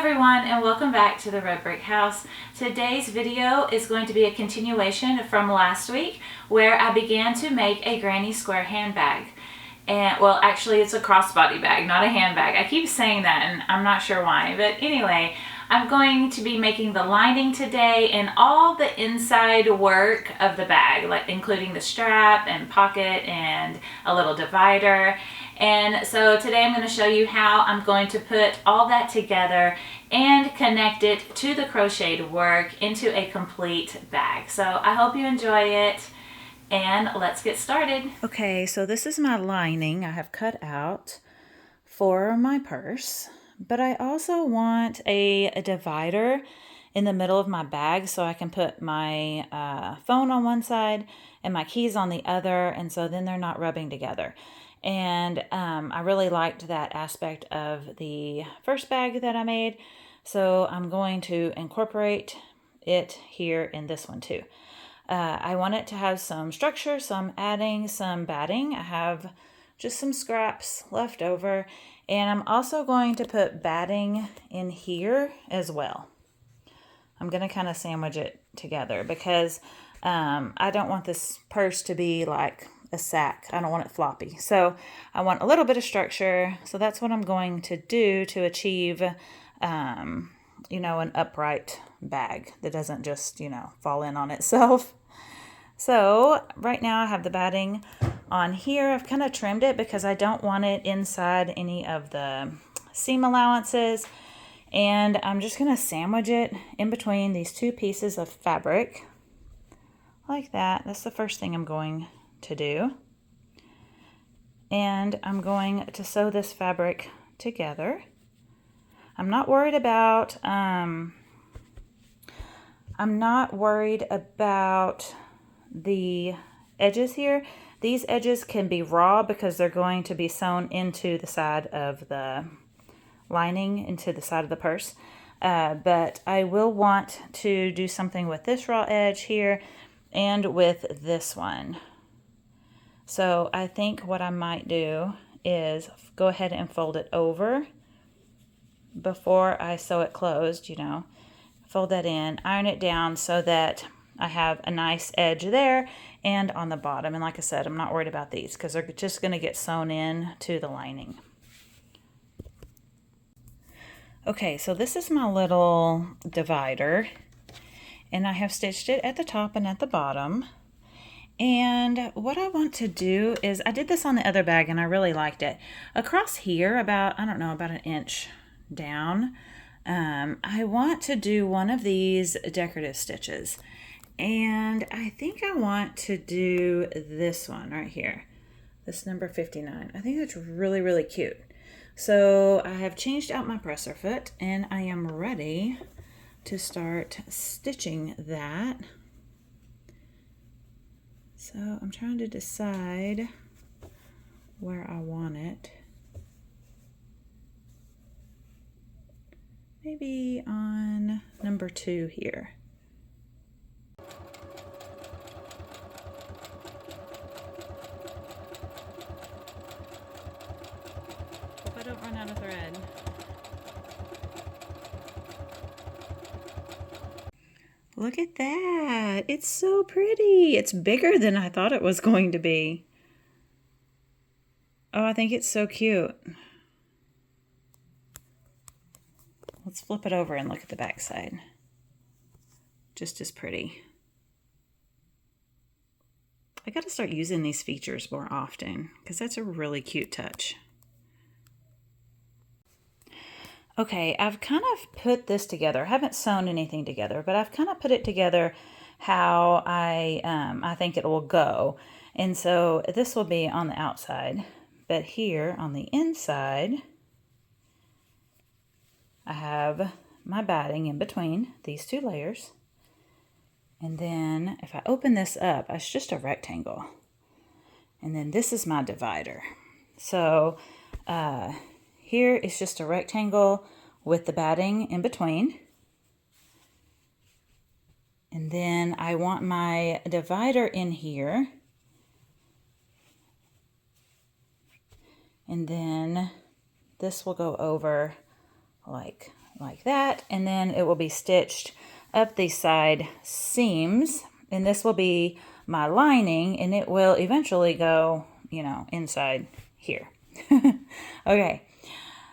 everyone, and welcome back to the Red Brick House. Today's video is going to be a continuation from last week where I began to make a granny square handbag. And well, actually it's a crossbody bag, not a handbag. I keep saying that and I'm not sure why, but anyway, I'm going to be making the lining today and all the inside work of the bag, like including the strap and pocket and a little divider. And so today I'm going to show you how I'm going to put all that together and connect it to the crocheted work into a complete bag. So I hope you enjoy it, and let's get started. Okay, so this is my lining I have cut out for my purse, but I also want a divider in the middle of my bag so I can put my phone on one side and my keys on the other, and so then they're not rubbing together. And I really liked that aspect of the first bag that I made, so I'm going to incorporate it here in this one too. I want it to have some structure, so I'm adding some batting. I have just some scraps left over, and I'm also going to put batting in here as well. I'm going to kind of sandwich it together because I don't want this purse to be like a sack. I don't want it floppy. So I want a little bit of structure. So that's what I'm going to do to achieve, an upright bag that doesn't just, fall in on itself. So right now I have the batting on here. I've kind of trimmed it because I don't want it inside any of the seam allowances. And I'm just going to sandwich it in between these two pieces of fabric like that. That's the first thing I'm going to do. And I'm going to sew this fabric together. I'm not worried about the edges here. These edges can be raw because they're going to be sewn into the side of the lining, into the side of the purse. But I will want to do something with this raw edge here and with this one. So I think what I might do is go ahead and fold it over before I sew it closed, fold that in, iron it down so that I have a nice edge there and on the bottom. And like I said, I'm not worried about these because they're just going to get sewn in to the lining. Okay, so this is my little divider, and I have stitched it at the top and at the bottom. And what I want to do is, I did this on the other bag and I really liked it. Across here, about an inch down, I want to do one of these decorative stitches. And I think I want to do this one right here, this number 59. I think that's really, really cute. So I have changed out my presser foot and I am ready to start stitching that. So I'm trying to decide where I want it. Maybe on number 2 here. Hope I don't run out of thread. Look at that. It's so pretty. It's bigger than I thought it was going to be. Oh, I think it's so cute. Let's flip it over and look at the back side. Just as pretty. I got to start using these features more often because that's a really cute touch. Okay, I've kind of put this together. I haven't sewn anything together, but I've kind of put it together how I think it will go. And so this will be on the outside, but here on the inside, I have my batting in between these two layers. And then if I open this up, it's just a rectangle. And then this is my divider. So here is just a rectangle with the batting in between. And then I want my divider in here. And then this will go over like like that, and then it will be stitched up the side seams, and this will be my lining, and it will eventually go, you know, inside here. Okay,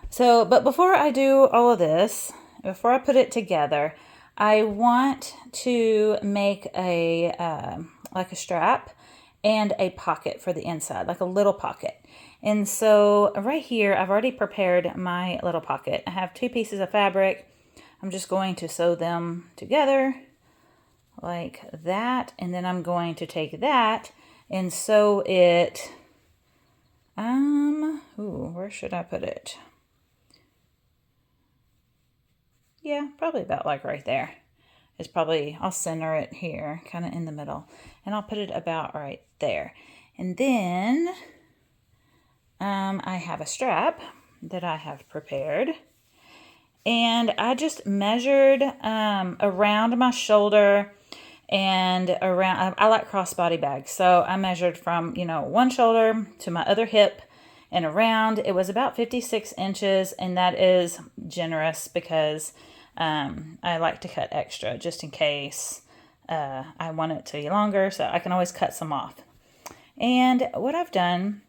so but before I do all of this, before I put it together, I want to make a like a strap and a pocket for the inside, like a little pocket. And so right here, I've already prepared my little pocket. I have 2 pieces of fabric. I'm just going to sew them together like that. And then I'm going to take that and sew it, where should I put it? Yeah, probably about like right there. It's probably, I'll center it here, kind of in the middle. And I'll put it about right there. And then I have a strap that I have prepared. And I just measured around my shoulder and around, I like crossbody bags. So I measured from, you know, one shoulder to my other hip and around. It was about 56 inches, and that is generous because I like to cut extra just in case I want it to be longer, so I can always cut some off. And what I've done,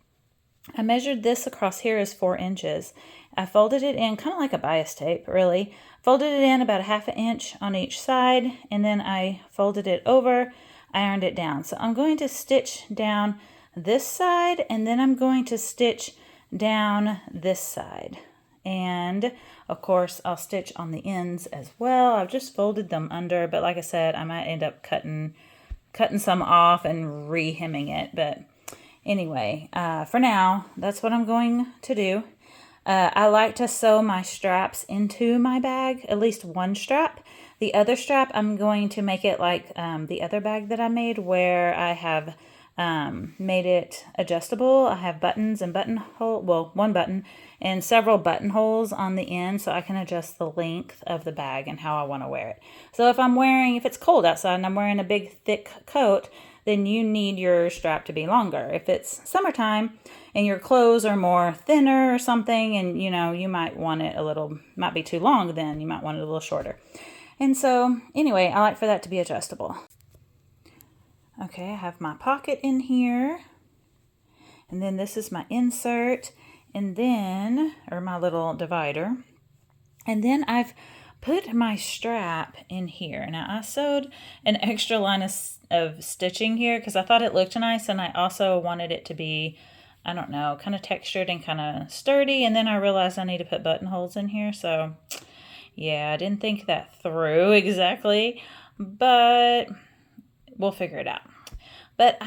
I measured this across here as 4 inches. I folded it in kind of like a bias tape, really. Folded it in about a 1/2 inch on each side, and then I folded it over, ironed it down. So I'm going to stitch down this side, and then I'm going to stitch down this side. And of course, I'll stitch on the ends as well. I've just folded them under, but like I said, I might end up cutting some off and re-hemming it. But anyway, for now, that's what I'm going to do. I like to sew my straps into my bag, at least one strap. The other strap, I'm going to make it like the other bag that I made, where I have made it adjustable. I have buttons and buttonhole, well, one button and several buttonholes on the end, so I can adjust the length of the bag and how I want to wear it. So if it's cold outside and I'm wearing a big thick coat, then you need your strap to be longer. If it's summertime and your clothes are more thinner or something, and you know, you might want it might be too long, then you might want it a little shorter. And so anyway, I like for that to be adjustable. Okay, I have my pocket in here, and then this is my insert, and then, or my little divider, and then I've put my strap in here. Now I sewed an extra line of stitching here because I thought it looked nice, and I also wanted it to be, I don't know, kind of textured and kind of sturdy, and then I realized I need to put buttonholes in here, so yeah, I didn't think that through exactly, but we'll figure it out. But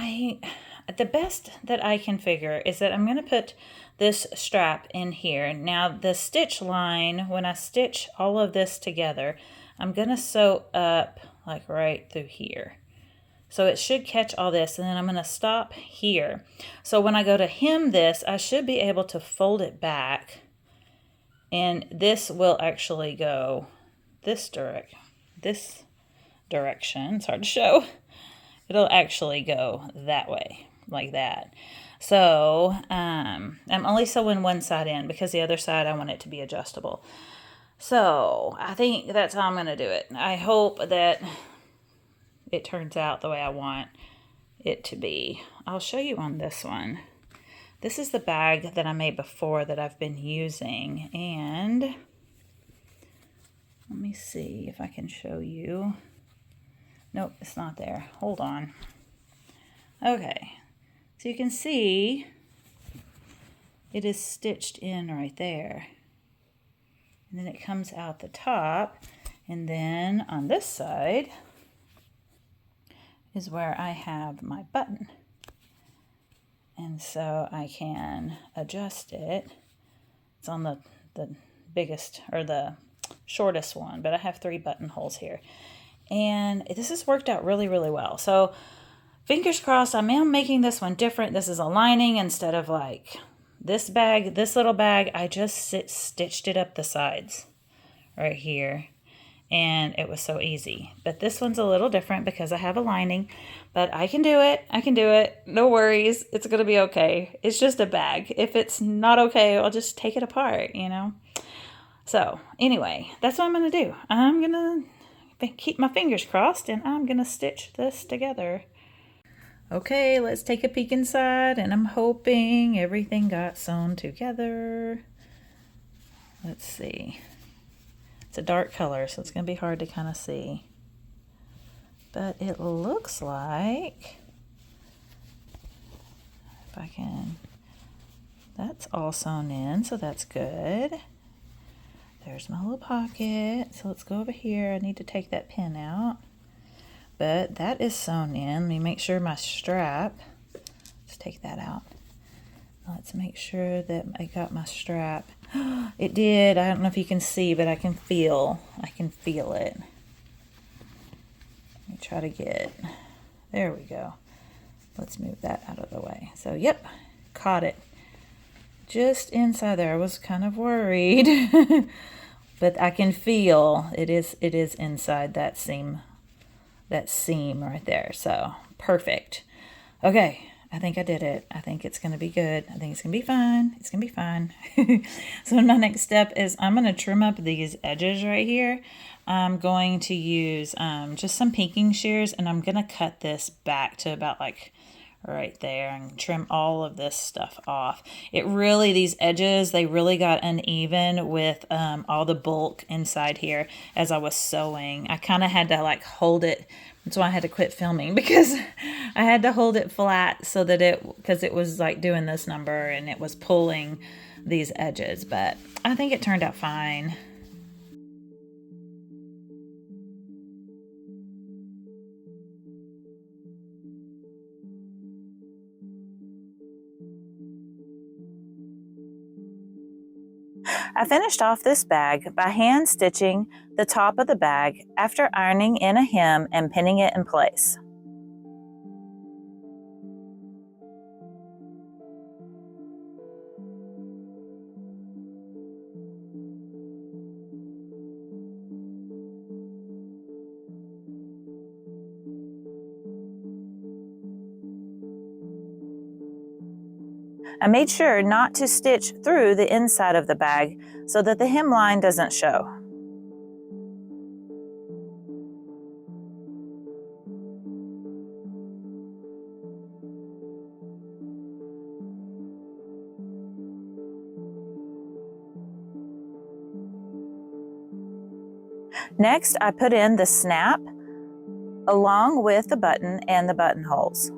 the best that I can figure is that I'm going to put this strap in here. Now the stitch line, when I stitch all of this together, I'm going to sew up like right through here. So it should catch all this, and then I'm going to stop here. So when I go to hem this, I should be able to fold it back, and this will actually go this direction. It's hard to show. It'll actually go that way, like that. So I'm only sewing one side in because the other side I want it to be adjustable. So I think that's how I'm going to do it. I hope that it turns out the way I want it to be. I'll show you on this one. This is the bag that I made before that I've been using, and let me see if I can show you. Nope, it's not there. Hold on. Okay, so you can see it is stitched in right there. And then it comes out the top, and then on this side is where I have my button. And so I can adjust it. It's on the biggest, or the shortest one, but I have 3 buttonholes here. And this has worked out really, really well. So fingers crossed, I am making this one different. This is a lining instead of like this bag, this little bag. I just stitched it up the sides right here, and it was so easy. But this one's a little different because I have a lining, but I can do it. I can do it. No worries. It's going to be okay. It's just a bag. If it's not okay, I'll just take it apart, you know. So anyway, that's what I'm going to do. I'm going to keep my fingers crossed and I'm going to stitch this together. Okay, let's take a peek inside, and I'm hoping everything got sewn together. Let's see. It's a dark color, so it's going to be hard to kind of see. But it looks like, if I can, that's all sewn in, so that's good. There's my little pocket. So let's go over here. I need to take that pin out. But that is sewn in. Let me make sure my strap, let's take that out. Let's make sure that I got my strap. It did. I don't know if you can see, but I can feel it. Let me try to get, there we go. Let's move that out of the way. So yep, caught it. Just inside there. I was kind of worried. But I can feel it is inside that seam right there. So perfect. Okay, I think I did it. I think it's gonna be good. I think it's gonna be fine. It's gonna be fine. So my next step is I'm gonna trim up these edges right here. I'm going to use just some pinking shears, and I'm gonna cut this back to about like right there and trim all of this stuff off. It really, these edges, they really got uneven with all the bulk inside here as I was sewing. I kind of had to like hold it. That's why I had to quit filming, because I had to hold it flat so that because it was like doing this number and it was pulling these edges, but I think it turned out fine. I finished off this bag by hand stitching the top of the bag after ironing in a hem and pinning it in place. I made sure not to stitch through the inside of the bag so that the hemline doesn't show. Next, I put in the snap along with the button and the buttonholes.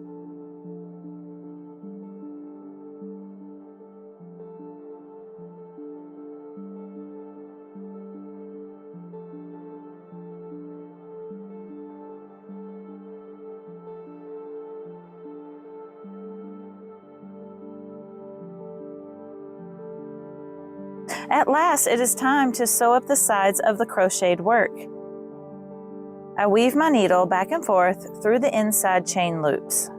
At last, it is time to sew up the sides of the crocheted work. I weave my needle back and forth through the inside chain loops.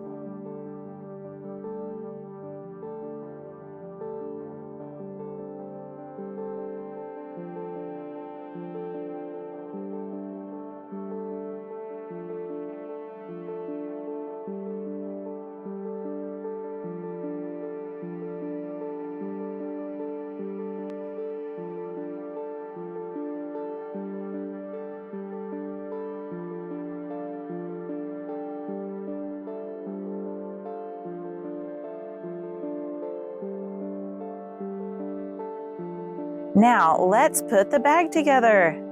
Now, let's put the bag together.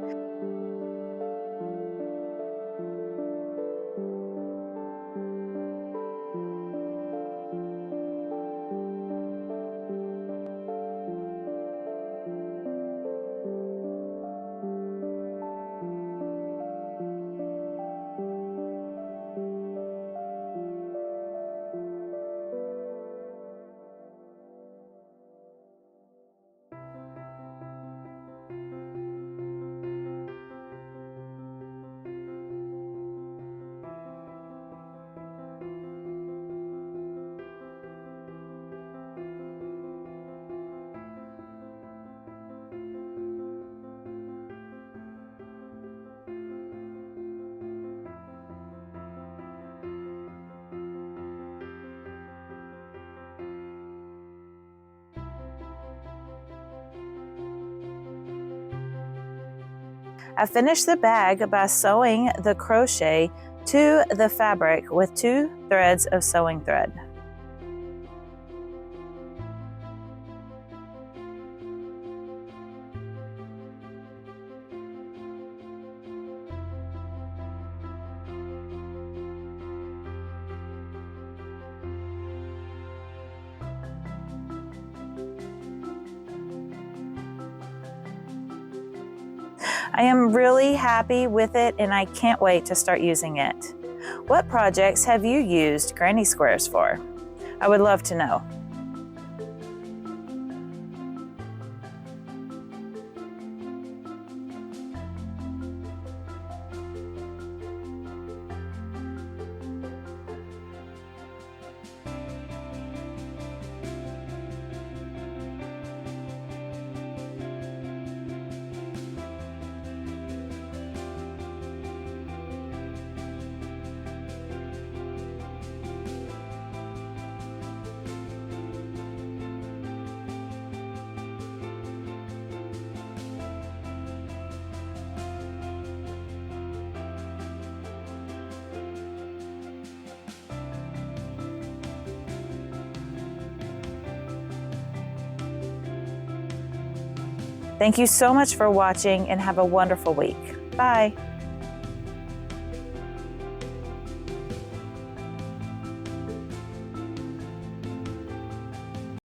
I finished the bag by sewing the crochet to the fabric with 2 threads of sewing thread. I am really happy with it and I can't wait to start using it. What projects have you used granny squares for? I would love to know. Thank you so much for watching and have a wonderful week. Bye.